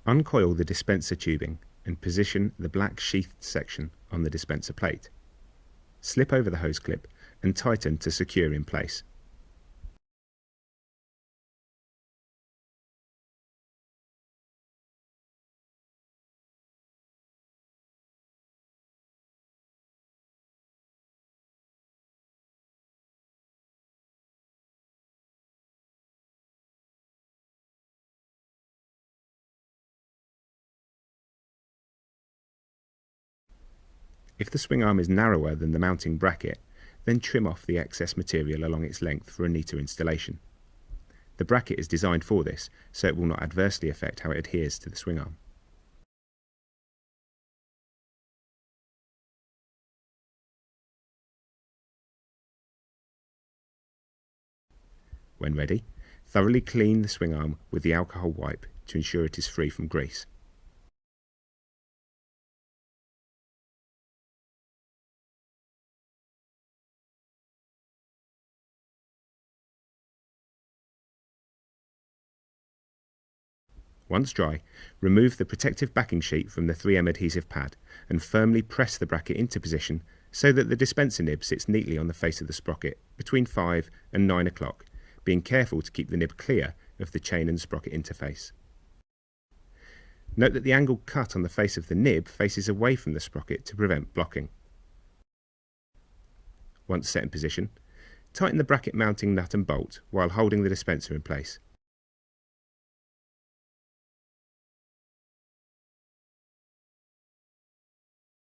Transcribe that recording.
Uncoil the dispenser tubing and position the black sheathed section on the dispenser plate. Slip over the hose clip and tighten to secure in place. If the swing arm is narrower than the mounting bracket, then trim off the excess material along its length for a neater installation. The bracket is designed for this, so it will not adversely affect how it adheres to the swing arm. When ready, thoroughly clean the swing arm with the alcohol wipe to ensure it is free from grease. Once dry, remove the protective backing sheet from the 3M adhesive pad and firmly press the bracket into position so that the dispenser nib sits neatly on the face of the sprocket between 5 and 9 o'clock, being careful to keep the nib clear of the chain and sprocket interface. Note that the angled cut on the face of the nib faces away from the sprocket to prevent blocking. Once set in position, tighten the bracket mounting nut and bolt while holding the dispenser in place.